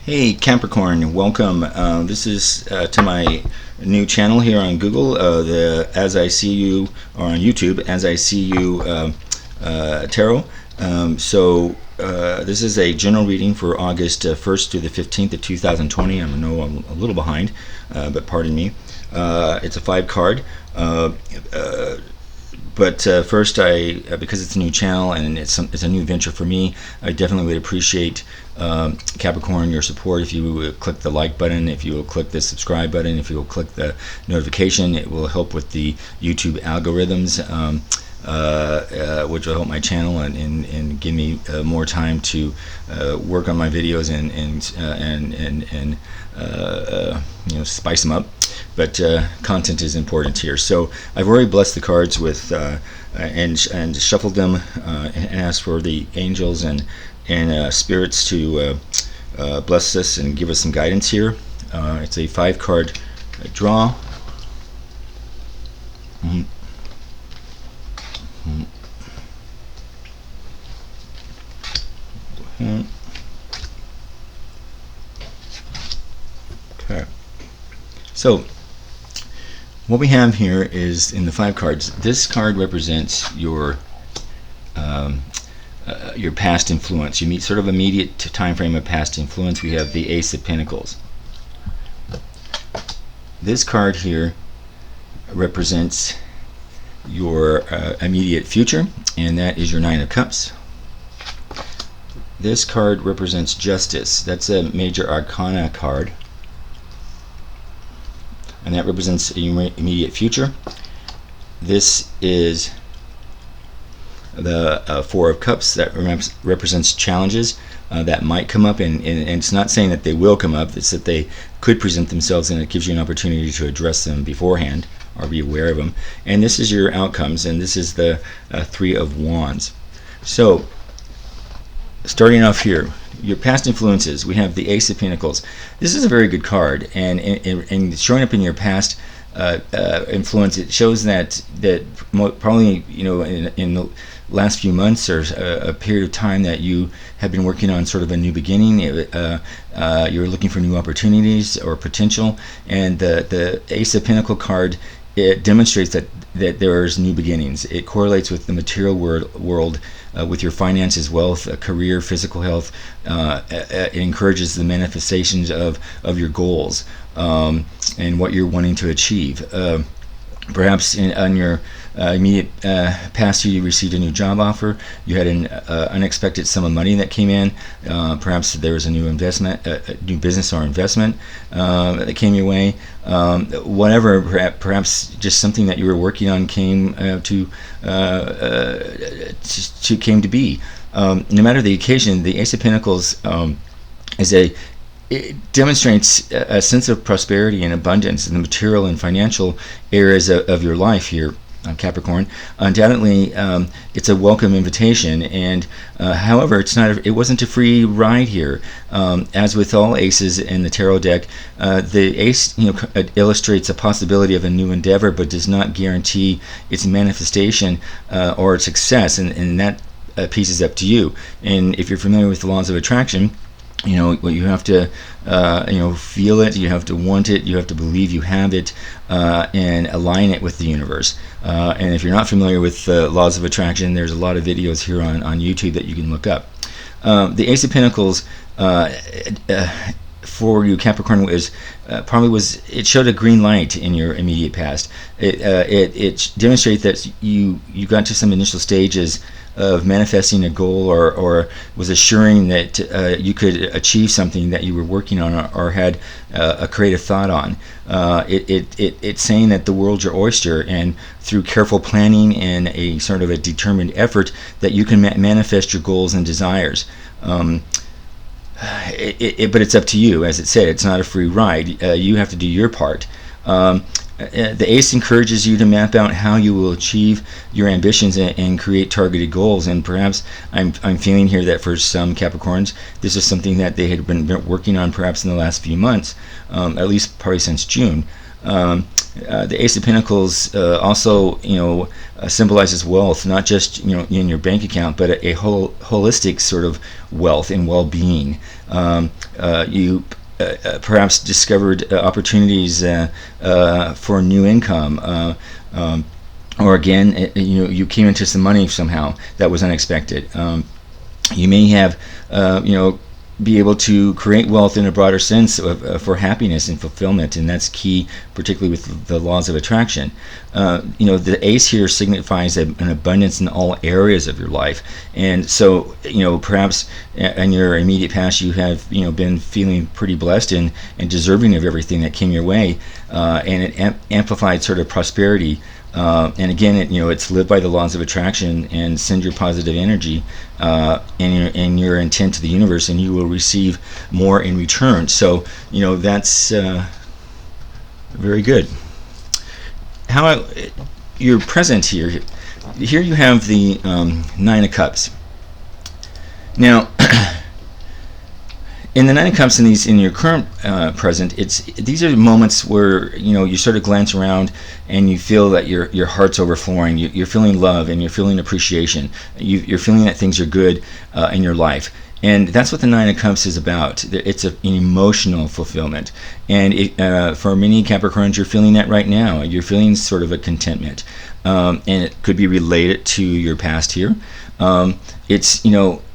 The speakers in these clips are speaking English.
Hey Capricorn, welcome. This is to my new channel here on Google, the As I See You, or on YouTube, As I See You Tarot. This is a general reading for August 1st through the 15th of 2020. I know I'm a little behind, but pardon me. It's a 5-card. But first, because it's a new channel and it's a new venture for me, I definitely would appreciate Capricorn, your support. If you will click the like button, if you will click the subscribe button, if you will click the notification, it will help with the YouTube algorithms, which will help my channel and give me more time to work on my videos and spice them up. But content is important here. So I've already blessed the cards with and shuffled them and asked for the angels and spirits to bless us and give us some guidance here. It's a 5-card draw. Okay. So what we have here is, in the 5 cards, this card represents your past influence. You meet sort of immediate time frame of past influence. We have the Ace of Pentacles. This card here represents your immediate future, and that is your 9 of Cups. This card represents justice. That's a major arcana card, and that represents your immediate future. This is the 4 of Cups. That represents challenges that might come up, and it's not saying that they will come up, it's that they could present themselves, and it gives you an opportunity to address them beforehand or be aware of them. And this is your outcomes, and this is the 3 of Wands. So starting off here, your past influences, we have the Ace of Pentacles. This is a very good card, and showing up in your past influence, it shows that probably in the last few months, or a period of time, that you have been working on sort of a new beginning. You're looking for new opportunities or potential, and the Ace of Pentacle card, it demonstrates that there's new beginnings. It correlates with the material world, with your finances, wealth, career, physical health. It encourages the manifestations of your goals and what you're wanting to achieve. Perhaps on your immediate past, you received a new job offer. You had an unexpected sum of money that came in. Perhaps there was a new investment, a new business or investment that came your way. Whatever, perhaps just something that you were working on came to be. No matter the occasion, the Ace of Pentacles it demonstrates a sense of prosperity and abundance in the material and financial areas of your life here, Capricorn. Undoubtedly, it's a welcome invitation, and however, it wasn't a free ride here. As with all aces in the tarot deck, the ace illustrates a possibility of a new endeavor, but does not guarantee its manifestation or its success, and that piece is up to you. And if you're familiar with the laws of attraction, you have to feel it, you have to want it, you have to believe you have it, and align it with the universe. And if you're not familiar with the laws of attraction, there's a lot of videos here on YouTube that you can look up. The Ace of Pentacles for you, Capricorn, it showed a green light in your immediate past. It demonstrates that you got to some initial stages of manifesting a goal, or was assuring that you could achieve something that you were working on, or had a creative thought on. It's saying that the world's your oyster, and through careful planning and a sort of a determined effort, that you can manifest your goals and desires. But it's up to you. As it said, it's not a free ride. You have to do your part. The Ace encourages you to map out how you will achieve your ambitions and create targeted goals. And perhaps I'm feeling here that for some Capricorns, this is something that they had been working on perhaps in the last few months, at least probably since June. The Ace of Pentacles also, symbolizes wealth, not just in your bank account, but a holistic sort of wealth and well-being. You perhaps discovered opportunities for new income, or again, you came into some money somehow that was unexpected. You may have, be able to create wealth in a broader sense for happiness and fulfillment, and that's key, particularly with the laws of attraction. The ace here signifies an abundance in all areas of your life, and so perhaps in your immediate past you have been feeling pretty blessed and deserving of everything that came your way, and it amplified sort of prosperity. And again, it's live by the laws of attraction and send your positive energy and your intent to the universe, and you will receive more in return. So, that's very good. You're present here. Here you have the Nine of Cups. Now, in the Nine of Cups in your current present, these are moments where you sort of glance around and you feel that your heart's overflowing. You're feeling love and you're feeling appreciation. You're feeling that things are good in your life, and that's what the Nine of Cups is about. It's an emotional fulfillment, and for many Capricorns, you're feeling that right now. You're feeling sort of a contentment, and it could be related to your past here. It's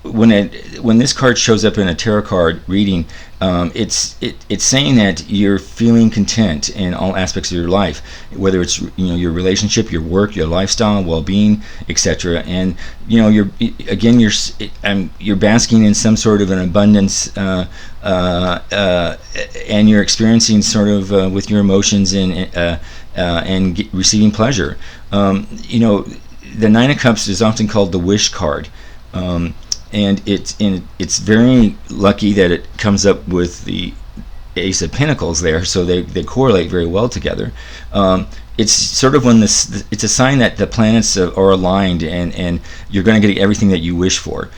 when this card shows up in a tarot card reading, it's saying that you're feeling content in all aspects of your life, whether it's your relationship, your work, your lifestyle, well-being, etc. And you're basking in some sort of an abundance, and you're experiencing sort of with your emotions and receiving pleasure. The Nine of Cups is often called the wish card. And it's very lucky that it comes up with the Ace of Pentacles there, so they correlate very well together. It's sort of it's a sign that the planets are aligned, and you're going to get everything that you wish for.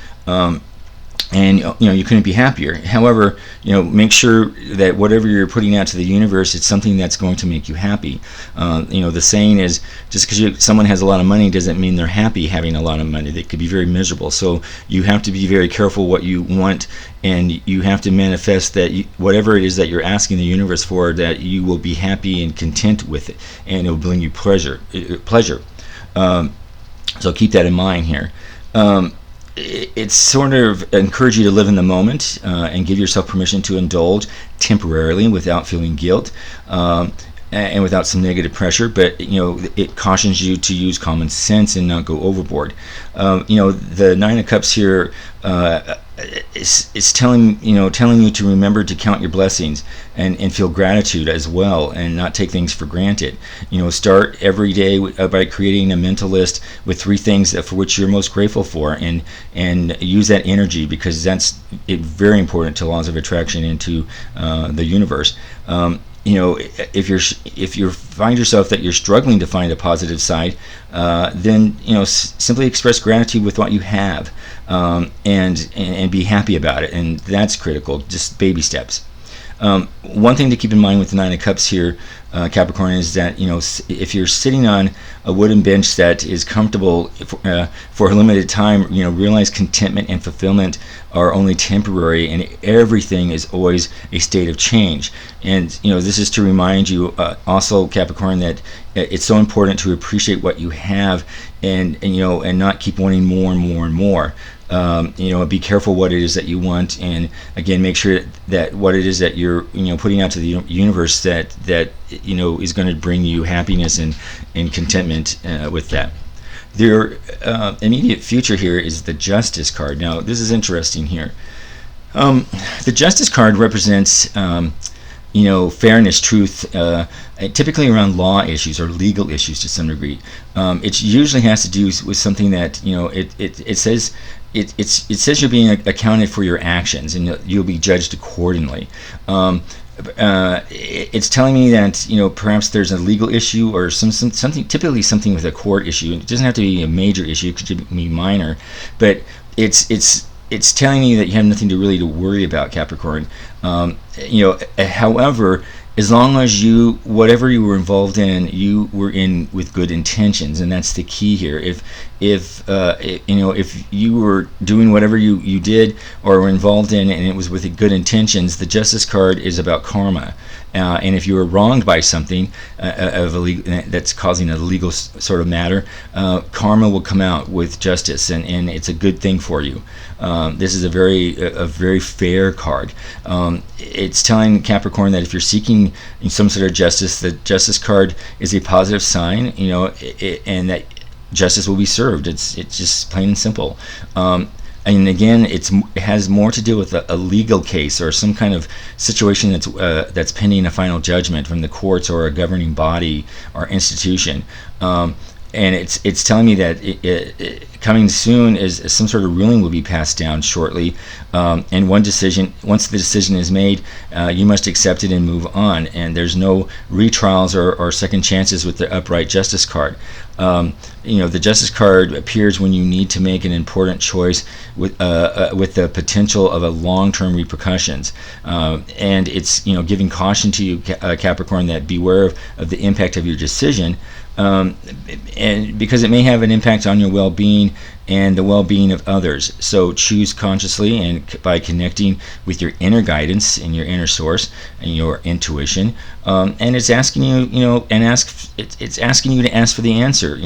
And you couldn't be happier. However, make sure that whatever you're putting out to the universe, it's something that's going to make you happy. The saying is, just because someone has a lot of money doesn't mean they're happy having a lot of money. They could be very miserable. So you have to be very careful what you want, and you have to manifest that whatever it is that you're asking the universe for, that you will be happy and content with it, and it will bring you pleasure. So keep that in mind here. It's sort of encourage you to live in the moment and give yourself permission to indulge temporarily without feeling guilt and without some negative pressure, but it cautions you to use common sense and not go overboard. The Nine of Cups here is telling you to remember to count your blessings and feel gratitude as well, and not take things for granted. Start every day by creating a mental list with 3 things for which you're most grateful for, and use that energy, because that's very important to laws of attraction and to the universe. If you find yourself that you're struggling to find a positive side, then simply express gratitude with what you have, and be happy about it, and that's critical. Just baby steps. One thing to keep in mind with the Nine of Cups here, Capricorn, is that if you're sitting on a wooden bench that is comfortable for a limited time, realize contentment and fulfillment are only temporary, and everything is always a state of change. And this is to remind you also, Capricorn, that it's so important to appreciate what you have, and not keep wanting more and more and more. Be careful what it is that you want, and again, make sure that what it is that you're putting out to the universe that is going to bring you happiness and contentment with that. Their immediate future here is the Justice card. Now, this is interesting here. The Justice card represents fairness, truth, typically around law issues or legal issues to some degree. It usually has to do with something that it says. It says you're being accounted for your actions, and you'll be judged accordingly. It's telling me that perhaps there's a legal issue or something, typically something with a court issue. It doesn't have to be a major issue; it could be minor, but it's telling me that you have nothing to really worry about, Capricorn. However, as long as you, whatever you were involved in, you were in with good intentions, and that's the key here. If you were doing whatever you did or were involved in, and it was with good intentions, the Justice card is about karma. And if you were wronged by something that's causing a legal sort of matter, karma will come out with justice, and it's a good thing for you. This is a very fair card. It's telling Capricorn that if you're seeking some sort of justice, the Justice card is a positive sign, and that justice will be served. It's just plain and simple. And again, it has more to do with a legal case or some kind of situation that's pending a final judgment from the courts or a governing body or institution. And it's telling me that coming soon is some sort of ruling will be passed down shortly. And once the decision is made, you must accept it and move on. And there's no retrials or second chances with the upright Justice card. The Justice card appears when you need to make an important choice with the potential of a long-term repercussions, and it's giving caution to you, Capricorn, that beware of the impact of your decision, and because it may have an impact on your well-being and the well-being of others. So choose consciously and by connecting with your inner guidance and your inner source and your intuition. And it's asking you, it's asking you to ask for the answer.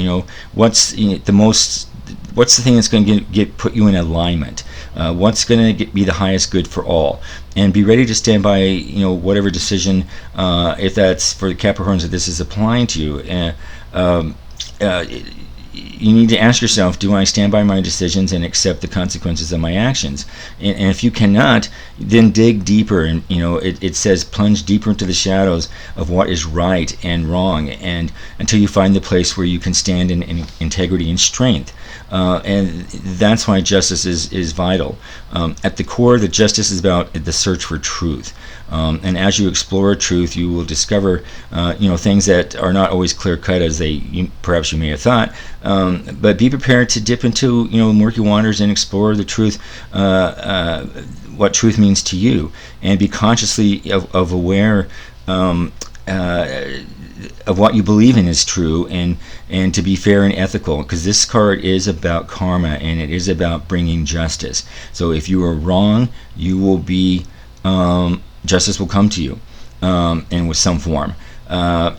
What's the thing that's going to put you in alignment? What's going to be the highest good for all? And be ready to stand by, whatever decision, if that's for the Capricorns that this is applying to you. You need to ask yourself, do I stand by my decisions and accept the consequences of my actions? And if you cannot, then dig deeper. And it says plunge deeper into the shadows of what is right and wrong, and until you find the place where you can stand in integrity and strength. And that's why justice is vital. At the core, the justice is about the search for truth. And as you explore truth, you will discover, things that are not always clear-cut as perhaps you may have thought. But be prepared to dip into, murky waters and explore the truth, what truth means to you, and be consciously of aware of what you believe in is true, and to be fair and ethical, because this card is about karma and it is about bringing justice. So if you are wrong, you will be justice will come to you, and with some form.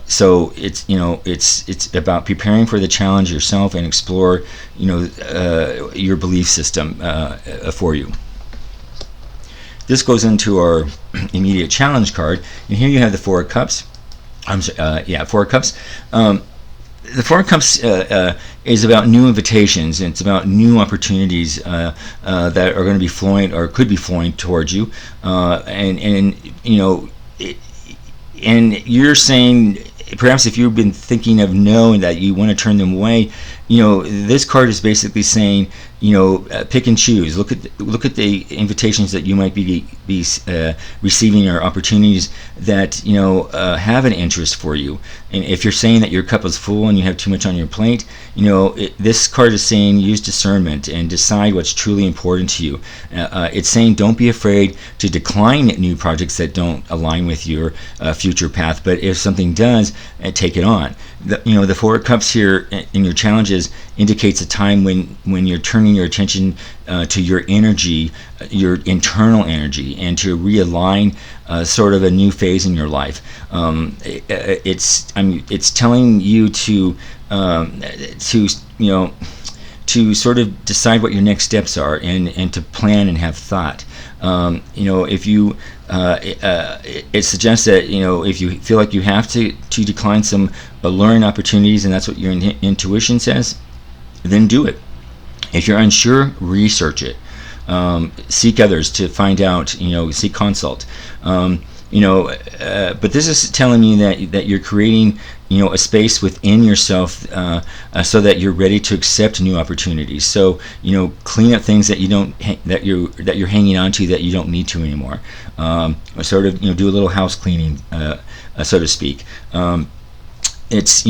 So it's about preparing for the challenge yourself and explore your belief system for you. This goes into our immediate challenge card, and here you have the Four of Cups. Four of Cups. The Four of Cups is about new invitations, and it's about new opportunities that are going to be flowing or could be flowing towards you, and you're saying, perhaps if you've been thinking of no and that you want to turn them away, this card is basically saying, pick and choose. Look at the invitations that you might be receiving, or opportunities that have an interest for you. And if you're saying that your cup is full and you have too much on your plate, this card is saying use discernment and decide what's truly important to you. It's saying don't be afraid to decline new projects that don't align with your future path. But if something does, take it on. The Four of Cups here in your challenges indicates a time when you're turning your attention to your energy, your internal energy, and to realign sort of a new phase in your life. It's telling you to sort of decide what your next steps are, and to plan and have thought. If you it suggests that if you feel like you have to decline some alluring opportunities, and that's what your intuition says, then do it. If you're unsure, research it. Seek others to find out. Seek consult. But this is telling me that you're creating a space within yourself so that you're ready to accept new opportunities. So clean up things that you're hanging on to that you don't need to anymore. Sort of do a little house cleaning, so to speak. It's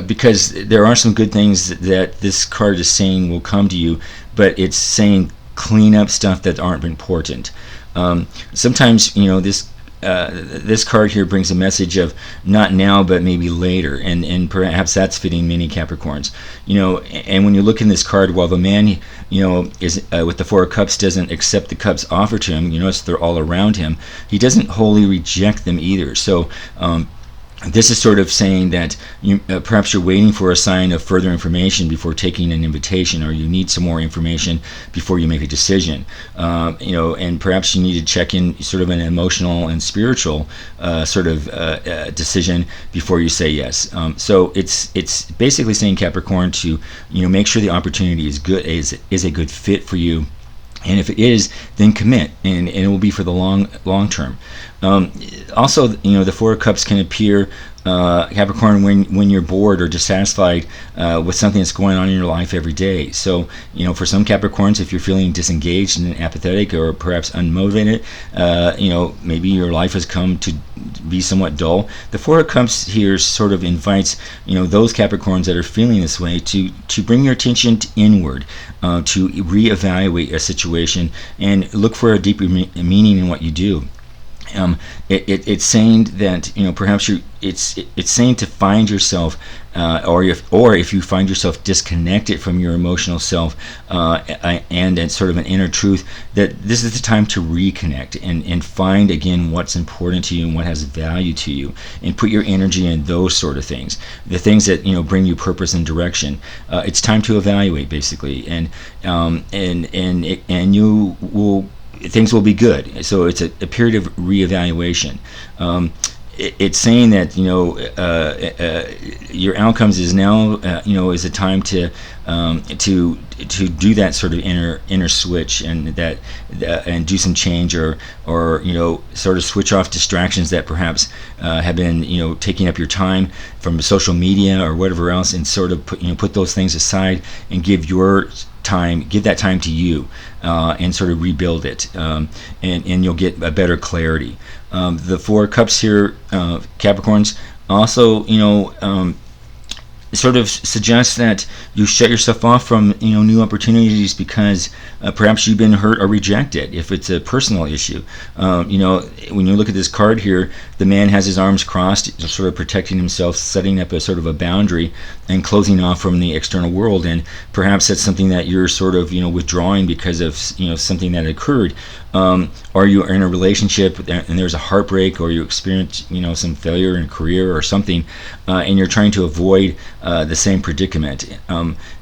because there are some good things that this card is saying will come to you, but it's saying clean up stuff that aren't important. Sometimes this this card here brings a message of not now, but maybe later, and perhaps that's fitting many Capricorns. And when you look in this card, while the man, is with the Four of Cups doesn't accept the cups offered to him, you notice they're all around him. He doesn't wholly reject them either. So this is sort of saying that perhaps you're waiting for a sign of further information before taking an invitation, or you need some more information before you make a decision. And perhaps you need to check in sort of an emotional and spiritual sort of decision before you say yes. So it's basically saying, Capricorn, to make sure the opportunity is good, is a good fit for you. And if it is, then commit, and it will be for the long term. Also, the Four of Cups can appear, Capricorn, when you're bored or dissatisfied with something that's going on in your life every day. So, for some Capricorns, if you're feeling disengaged and apathetic, or perhaps unmotivated, maybe your life has come to be somewhat dull. The Four of Cups here sort of invites, those Capricorns that are feeling this way to bring your attention inward, to reevaluate a situation and look for a deeper meaning in what you do. It's saying that perhaps it's saying to find yourself, or if you find yourself disconnected from your emotional self and sort of an inner truth, that this is the time to reconnect and find again what's important to you and what has value to you, and put your energy in those sort of things, the things that bring you purpose and direction. It's time to evaluate, basically, and you will. Things will be good. So it's a period of reevaluation. It's saying that your outcomes is now is a time to do that sort of inner switch, and and do some change, or sort of switch off distractions that perhaps have been taking up your time from social media or whatever else, and sort of put those things aside and give that time to you, and sort of rebuild it, and you'll get a better clarity. The Four Cups here, Capricorns, also sort of suggests that you shut yourself off from new opportunities because perhaps you've been hurt or rejected, if it's a personal issue. When you look at this card here, the man has his arms crossed, sort of protecting himself, setting up a sort of a boundary and closing off from the external world. And perhaps that's something that you're sort of withdrawing because of something that occurred, or you are in a relationship and there's a heartbreak, or you experience some failure in a career or something, and you're trying to avoid the same predicament,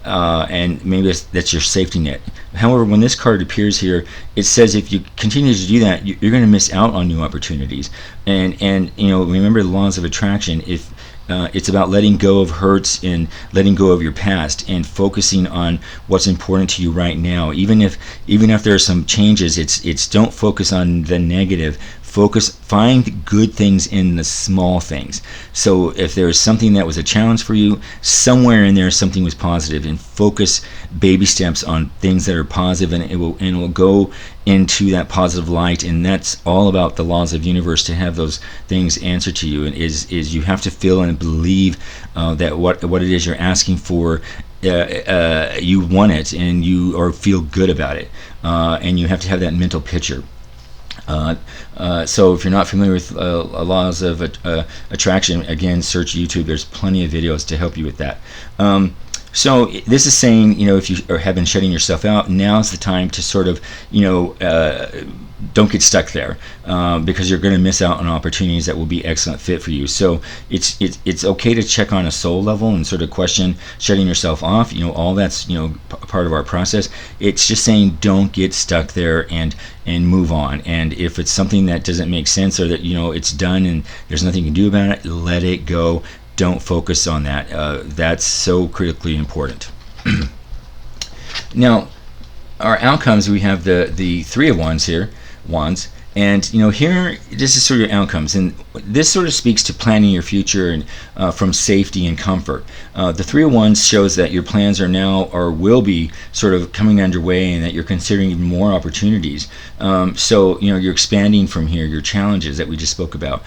and maybe that's your safety net. However, when this card appears here, it says if you continue to do that, you're going to miss out on new opportunities. And remember the laws of attraction. If it's about letting go of hurts and letting go of your past and focusing on what's important to you right now. Even if there are some changes, it's don't focus on the negative. Find good things in the small things. So if there's something that was a challenge for you, somewhere in there something was positive, and focus baby steps on things that are positive, and it will go into that positive light. And that's all about the laws of the universe, to have those things answer to you. And is you have to feel and believe that what it is you're asking for, you want it, and or feel good about it, and you have to have that mental picture. So if you're not familiar with laws of attraction, again, search YouTube. There's plenty of videos to help you with that. So this is saying, if you have been shutting yourself out, now's the time to sort of, don't get stuck there, because you're going to miss out on opportunities that will be excellent fit for you. So it's okay to check on a soul level and sort of question shutting yourself off. All that's part of our process. It's just saying don't get stuck there and move on. And if it's something that doesn't make sense, or that it's done and there's nothing you can do about it, let it go. Don't focus on that. That's so critically important. Now, our outcomes, we have the Three of Wands here. And here, this is sort of your outcomes, and this sort of speaks to planning your future and from safety and comfort. The Three of Wands shows that your plans are now or will be sort of coming underway, and that you're considering even more opportunities. So you're expanding from here your challenges that we just spoke about.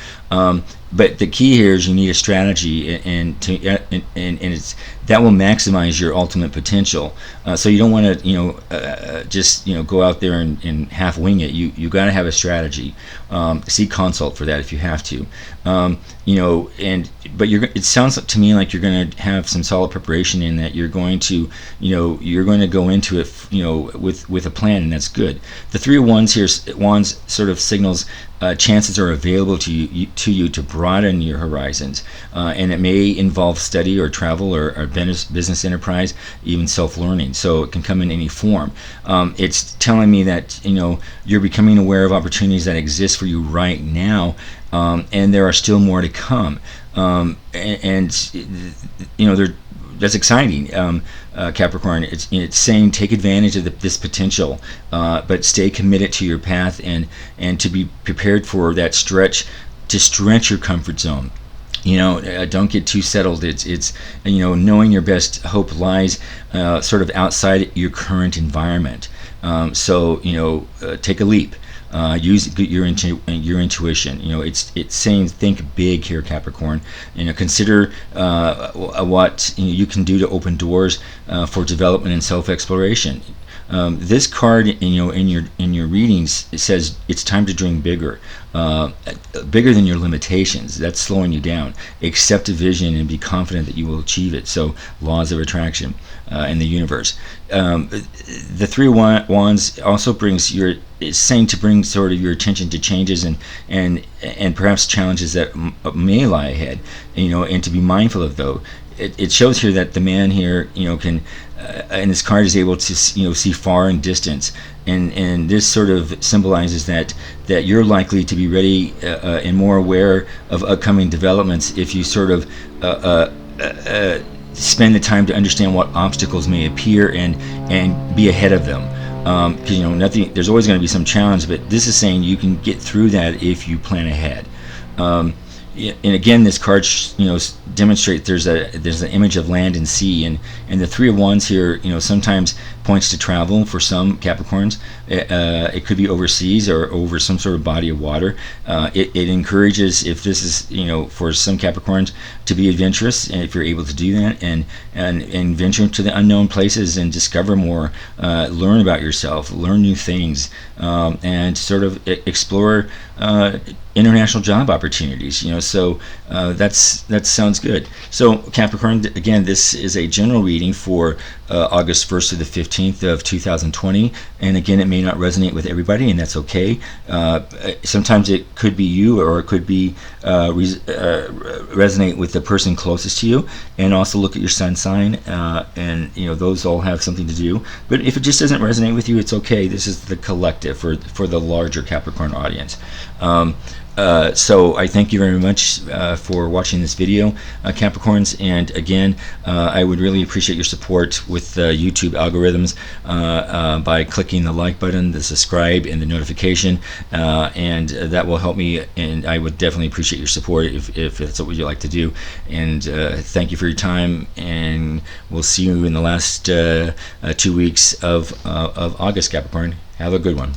But the key here is you need a strategy, and it's that will maximize your ultimate potential. So you don't want to just go out there and half wing it. You got to have a strategy. Seek consult for that if you have to. But it sounds to me like you're going to have some solid preparation in that. You're going to go into it with a plan, and that's good. The Three of Wands here, Wands sort of signals chances are available to you to broaden your horizons, and it may involve study or travel or business enterprise, even self-learning. So it can come in any form. It's telling me that you're becoming aware of opportunities that exist for you right now, and there are still more to come. That's exciting, Capricorn. It's saying take advantage of this potential, but stay committed to your path and to be prepared for that stretch, to stretch your comfort zone. Don't get too settled. It's knowing your best hope lies sort of outside your current environment. So take a leap. Use your intuition. It's saying think big here, Capricorn. Consider what you can do to open doors for development and self-exploration. This card, in your readings, it says it's time to dream bigger, bigger than your limitations. That's slowing you down. Accept a vision and be confident that you will achieve it. So, laws of attraction in the universe. The Three of Wands also it's saying to bring sort of your attention to changes and perhaps challenges that may lie ahead. And to be mindful of those. It shows here that the man here, can, and this card is able to, see far in distance, and this sort of symbolizes that you're likely to be ready and more aware of upcoming developments if you sort of spend the time to understand what obstacles may appear and be ahead of them. Because there's always going to be some challenge, but this is saying you can get through that if you plan ahead. And again, this card demonstrates there's an image of land and sea, and the Three of Wands here sometimes points to travel for some Capricorns. It could be overseas or over some sort of body of water. It encourages, if this is for some Capricorns, to be adventurous, and if you're able to do that, and venture into the unknown places and discover more, learn about yourself, learn new things, and sort of explore international job opportunities. So that sounds good. So Capricorn, again, this is a general reading for August 1st to the 15th of 2020, and again, it may not resonate with everybody, and that's okay. Sometimes it could be you, or it could be resonate with the person closest to you. And also look at your sun sign, and those all have something to do. But if it just doesn't resonate with you, it's okay. This is the collective for the larger Capricorn audience. So I thank you very much for watching this video, Capricorns, and again, I would really appreciate your support with YouTube algorithms by clicking the like button, the subscribe, and the notification, and that will help me, and I would definitely appreciate your support if that's what you'd like to do. And thank you for your time, and we'll see you in the last 2 weeks of August, Capricorn. Have a good one.